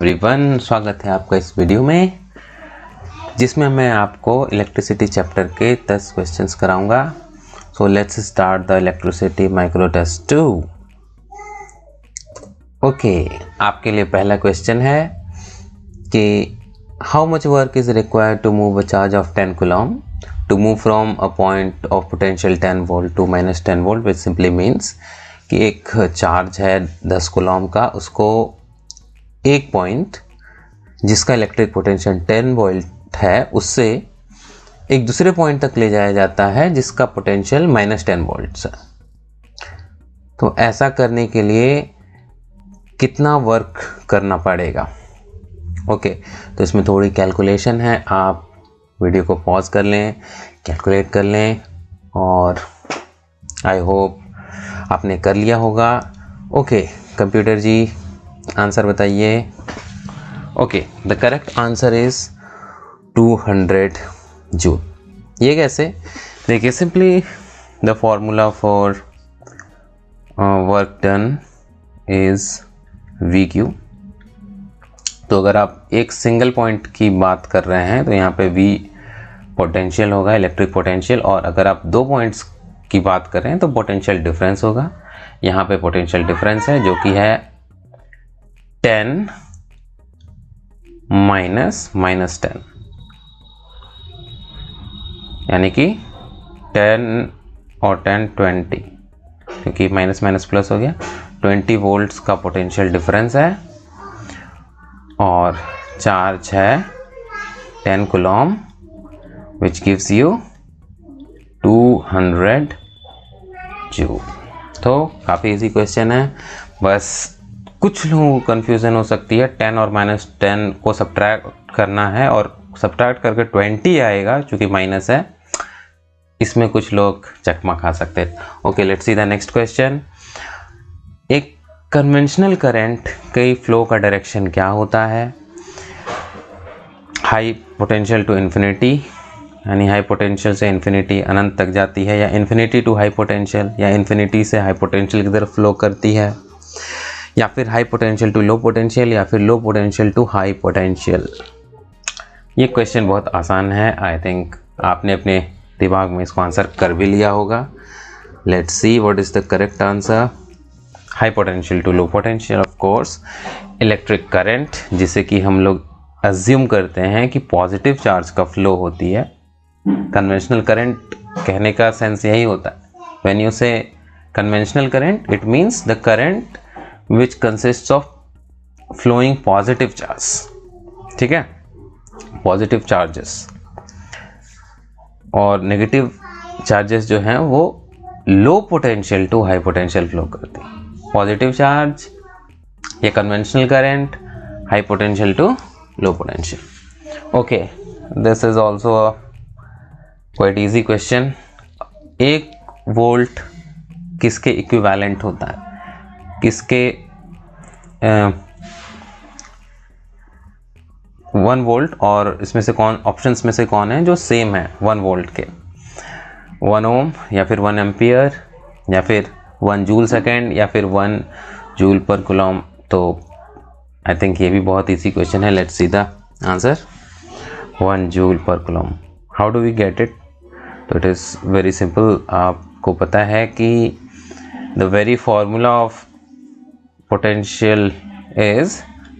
Everyone, स्वागत है आपका इस वीडियो में जिसमें मैं आपको इलेक्ट्रिसिटी चैप्टर के 10 क्वेश्चंस कराऊंगा। So let's start the electricity micro test 2। Okay, आपके लिए पहला क्वेश्चन है कि how much work is required to move a charge of 10 coulomb to move from a point of potential 10 volt to -10 volt, which simply means कि एक charge है 10 coulomb का, उसको एक पॉइंट जिसका इलेक्ट्रिक पोटेंशियल 10 वोल्ट है उससे एक दूसरे पॉइंट तक ले जाया जाता है जिसका पोटेंशियल -10 वोल्ट है। तो ऐसा करने के लिए कितना वर्क करना पड़ेगा? ओके, तो इसमें थोड़ी कैलकुलेशन है, आप वीडियो को पॉज कर लें, कैलकुलेट कर लें और आई होप आपने कर लिया होगा। ओके, कंप्यूटर जी आंसर बताइए। Okay, the correct answer is 200 joule. ये कैसे? देखिए, simply the formula for work done is VQ। तो अगर आप एक सिंगल पॉइंट की बात कर रहे हैं तो यहाँ पे V पोटेंशियल होगा, इलेक्ट्रिक पोटेंशियल, और अगर आप दो पॉइंट्स की बात कर रहे हैं तो पोटेंशियल डिफरेंस होगा। यहाँ पे पोटेंशियल डिफरेंस है जो कि है 10 -10, यानी कि 10 और 10 20, क्योंकि माइनस माइनस प्लस हो गया। 20 वोल्ट्स का पोटेंशियल डिफरेंस है और चार्ज है 10 coulomb which gives you 200 joule. तो काफ़ी इजी क्वेश्चन है, बस कुछ लोगों को कन्फ्यूज़न हो सकती है। 10 और -10 को सब्ट्रैक्ट करना है और सब्ट्रैक्ट करके 20 आएगा चूँकि माइनस है, इसमें कुछ लोग चकमा खा सकते हैं। Okay, let's see the next question. एक कन्वेंशनल करंट के फ्लो का डायरेक्शन क्या होता है? हाई पोटेंशियल टू इन्फिनिटी, यानी हाई पोटेंशियल से इन्फिनिटी अनंत तक जाती है, या इन्फिनिटी टू हाई पोटेंशियल, या इन्फिनिटी से हाई पोटेंशियल की तरफ फ्लो करती है, या फिर high potential to low potential, या फिर low potential to high potential. ये क्वेश्चन बहुत आसान है, आई थिंक आपने अपने दिमाग में इसको आंसर कर भी लिया होगा। Let's see what is the correct answer. High potential to low potential, of course electric current, जिसे कि हम लोग अज्यूम करते हैं कि पॉजिटिव चार्ज का फ्लो होती है। कन्वेंशनल करंट कहने का सेंस यही होता है। When you say conventional current, it means the current which consists of flowing positive charge, ठीक है, पॉजिटिव चार्जेस, और नेगेटिव चार्जेस जो हैं वो low potential to high potential flow करते हैं। पॉजिटिव चार्ज या conventional current, high potential to low potential. Okay, this is also a quite easy question. 1 volt किसके इक्विवेलेंट होता है? किसके 1 वोल्ट, और इसमें से कौन, ऑप्शंस में से कौन है जो सेम है 1 वोल्ट के? 1 ओम, या फिर 1 एम्पियर, या फिर 1 जूल सेकेंड, या फिर 1 जूल पर कूलम। तो आई थिंक ये भी बहुत इजी क्वेश्चन है। Let's see the answer. 1 joule पर coulomb, how do we get it? तो इट इज़ वेरी सिंपल। आपको पता है कि the very formula of potential is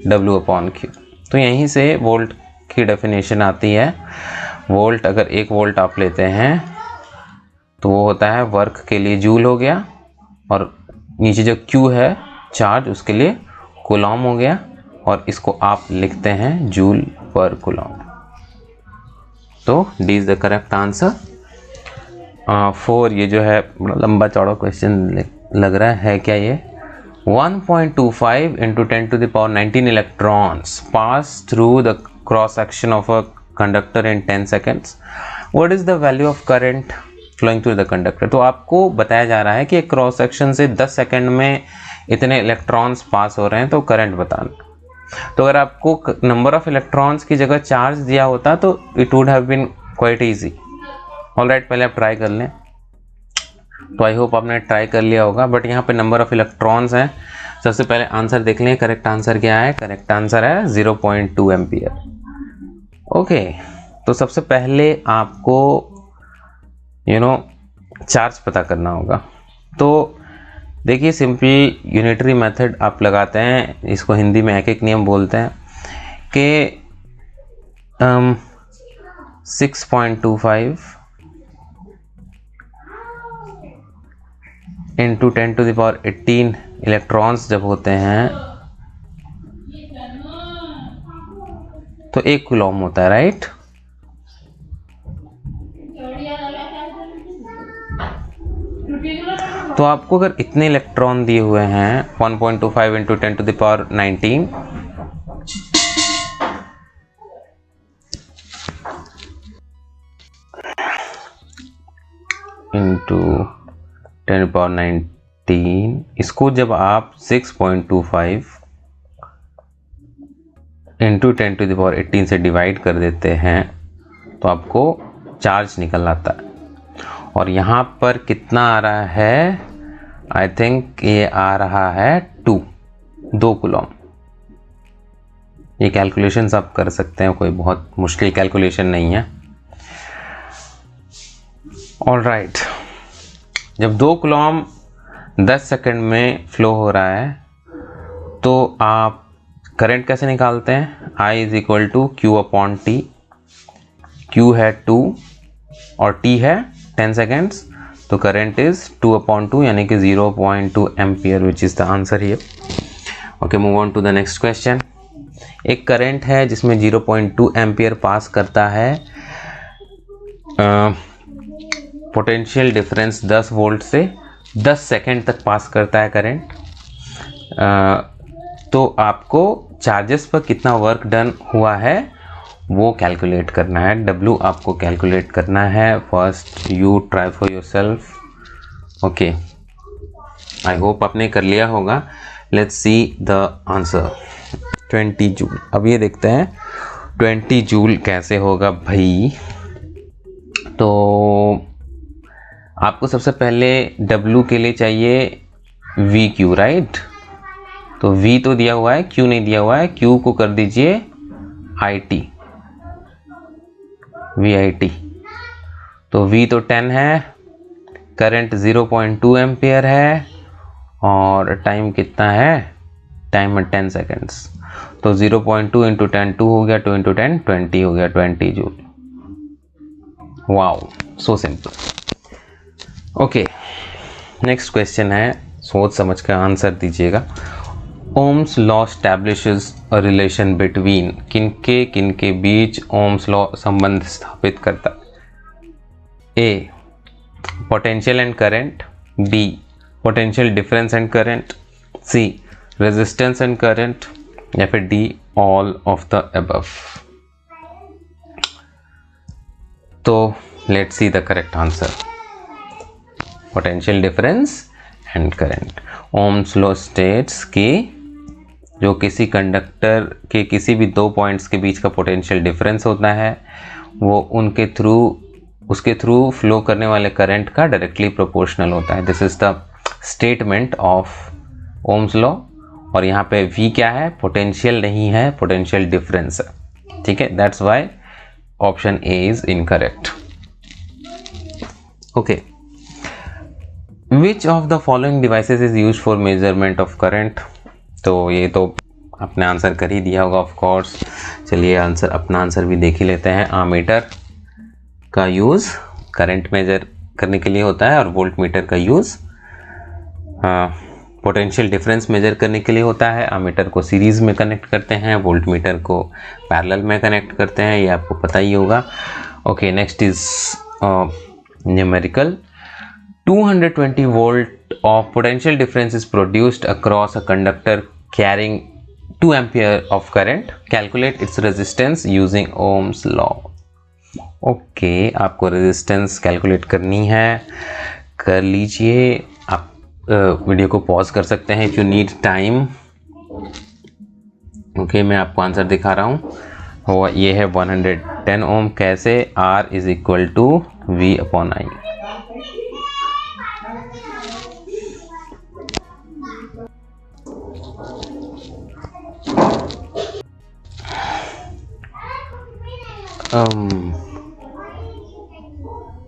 W/Q। तो यहीं से वोल्ट की डेफिनेशन आती है। वोल्ट, अगर 1 वोल्ट आप लेते हैं तो वो होता है वर्क के लिए जूल हो गया, और नीचे जो Q है चार्ज, उसके लिए कूलम हो गया, और इसको आप लिखते हैं जूल पर कूलम। तो D is the correct answer. 4, ये जो है बड़ा लंबा चौड़ा क्वेश्चन लग रहा है क्या ये? 1.25 into 10 to the power 19 electrons pass through the cross section of a conductor in 10 seconds. What is the value of current flowing through the conductor? तो आपको बताया जा रहा है कि एक क्रॉस सेक्शन से 10 सेकंड में इतने इलेक्ट्रॉन्स पास हो रहे हैं, तो करंट बताना। तो अगर आपको नंबर ऑफ इलेक्ट्रॉन्स की जगह चार्ज दिया होता तो it would have been quite easy. Alright, पहले आप ट्राई कर लें। तो आई होप आपने ट्राई कर लिया होगा, बट यहाँ पे नंबर ऑफ इलेक्ट्रॉन्स हैं सबसे पहले आंसर देख लें, करेक्ट आंसर क्या है। करेक्ट आंसर है 0.2 एम्पियर। ओके, तो सबसे पहले आपको चार्ज पता करना होगा। तो देखिए, सिंपल यूनिटरी मेथड आप लगाते हैं, इसको हिंदी में एक एक नियम बोलते हैं कि 6.25 इंटू 10⁻18 इलेक्ट्रॉन्स जब होते हैं तो 1 कूलॉम होता है, राइट। तो आपको अगर इतने इलेक्ट्रॉन दिए हुए हैं 1.25 इंटू 10⁻19 इंटू 10⁻19, इसको जब आप 6.25 इंटू 10⁻18 से डिवाइड कर देते हैं तो आपको चार्ज निकल आता है। और यहाँ पर कितना आ रहा है, आई थिंक ये आ रहा है 2 कूलॉम। ये कैलकुलेशंस आप कर सकते हैं, कोई बहुत मुश्किल कैलकुलेशन नहीं है। ऑलराइट, जब 2 कूलॉम 10 सेकंड में फ्लो हो रहा है तो आप करंट कैसे निकालते हैं। I = Q/T। Q है 2 और T है 10 सेकेंड्स, तो करंट इज 2/2 यानी कि 0.2 ampere, which is the answer here. Okay, move on to the next question. एक करंट है जिसमें 0.2 एम्पियर पास करता है, पोटेंशियल डिफरेंस 10 वोल्ट से 10 सेकेंड तक पास करता है करंट। तो आपको चार्जेस पर कितना वर्क डन हुआ है वो कैलकुलेट करना है। W आपको कैलकुलेट करना है। First you try for yourself. Okay, I hope आपने कर लिया होगा। Let's see the answer. 20 joule. अब ये देखते हैं 20 जूल कैसे होगा भाई। तो आपको सबसे पहले W के लिए चाहिए VQ, राइट। तो V तो दिया हुआ है, Q नहीं दिया हुआ है। Q को कर दीजिए IT, VIT। तो V तो 10 है, करंट 0.2 एम्पियर है और टाइम कितना है, टाइम है 10 सेकेंड्स। तो 0.2 इंटू 10 2 हो गया, 2 इंटू 10 20 हो गया, 20 joule. Wow, so simple. Okay, next question है, सोच समझ कर आंसर दीजिएगा। Ohm's law establishes a relation between, किनके बीच ओम्स लॉ संबंध स्थापित करता है। A, potential and current. B, potential difference and current. C, resistance and current. या फिर D, all of the above. तो let's see the correct answer. Potential difference and current. Ohm's law states कि जो किसी कंडक्टर के किसी भी 2 points के बीच का पोटेंशियल डिफरेंस होता है वो उसके थ्रू फ्लो करने वाले करंट का डायरेक्टली प्रोपोर्शनल होता है। This is the statement of Ohm's law. और यहाँ पे V क्या है, पोटेंशियल नहीं है, पोटेंशियल डिफरेंस है। ठीक है, that's why option A is incorrect. Okay, which of the following devices is used for measurement of current. तो ये तो आपने आंसर कर ही दिया होगा ऑफ कोर्स। चलिए अपना आंसर भी देख ही लेते हैं। आमीटर का यूज़ करंट मेजर करने के लिए होता है और वोल्ट मीटर का यूज़ पोटेंशियल डिफरेंस मेजर करने के लिए होता है। आमीटर को सीरीज़ में कनेक्ट करते हैं, वोल्ट मीटर को पैरेलल में कनेक्ट करते हैं, ये आपको पता ही होगा। Okay, next is numerical. 220 volt of potential difference is produced across a conductor carrying 2 ampere of current. Calculate its resistance using Ohm's law. Okay, आपको रेजिस्टेंस कैलकुलेट करनी है, कर लीजिए। आप वीडियो को पॉज कर सकते हैं if you need time. Okay, मैं आपको आंसर दिखा रहा हूँ। वो ये है 110 ओम। कैसे, R = V/I।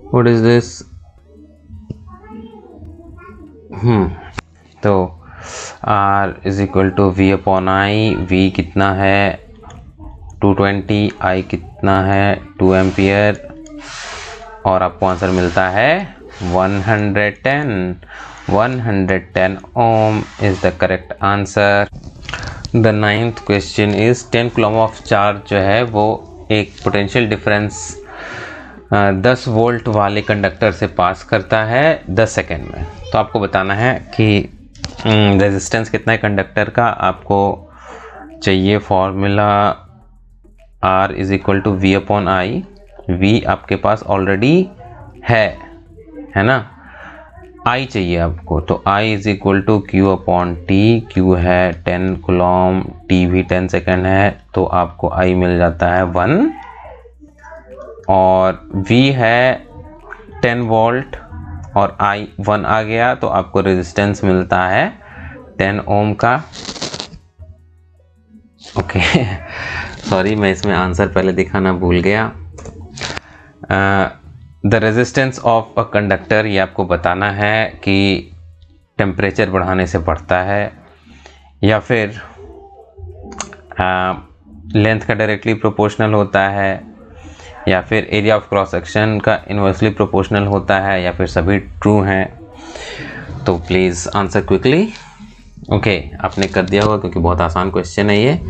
What is this? तो R is equal to V upon I. V कितना है 220, I कितना है 2 एम्पियर, और आपको आंसर मिलता है 110 ohm is the correct answer. The 9th question is 10 coulomb of charge जो है वो एक पोटेंशियल डिफरेंस 10 वोल्ट वाले कंडक्टर से पास करता है 10 सेकेंड में। तो आपको बताना है कि रेजिस्टेंस कितना है कंडक्टर का। आपको चाहिए formula R is equal to V upon I. V आपके पास ऑलरेडी है ना, I चाहिए आपको, तो I is equal to Q upon T। Q है 10 कूलम, T भी 10 सेकेंड है, तो आपको I मिल जाता है 1, और V है 10 वोल्ट और I 1 आ गया, तो आपको रेजिस्टेंस मिलता है 10 ओम का। ओके सॉरी, मैं इसमें आंसर पहले दिखाना भूल गया। The resistance of a conductor, ये आपको बताना है कि टेम्परेचर बढ़ाने से बढ़ता है या फिर लेंथ का डायरेक्टली प्रोपोर्शनल होता है, या फिर एरिया ऑफ क्रॉस सेक्शन का इन्वर्सली प्रोपोर्शनल होता है, या फिर सभी ट्रू हैं। तो प्लीज़ आंसर क्विकली। ओके, आपने कर दिया होगा क्योंकि बहुत आसान क्वेश्चन है ये।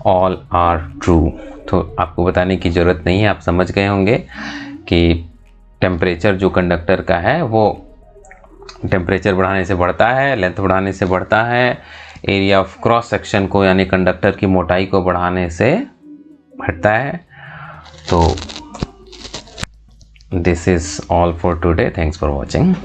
ऑल आर ट्रू, तो आपको बताने की ज़रूरत नहीं है, आप समझ गए होंगे कि टेम्परेचर जो कंडक्टर का है वो टेम्परेचर बढ़ाने से बढ़ता है, लेंथ बढ़ाने से बढ़ता है, एरिया ऑफ क्रॉस सेक्शन को यानी कंडक्टर की मोटाई को बढ़ाने से घटता है। तो this is all for today, thanks for watching.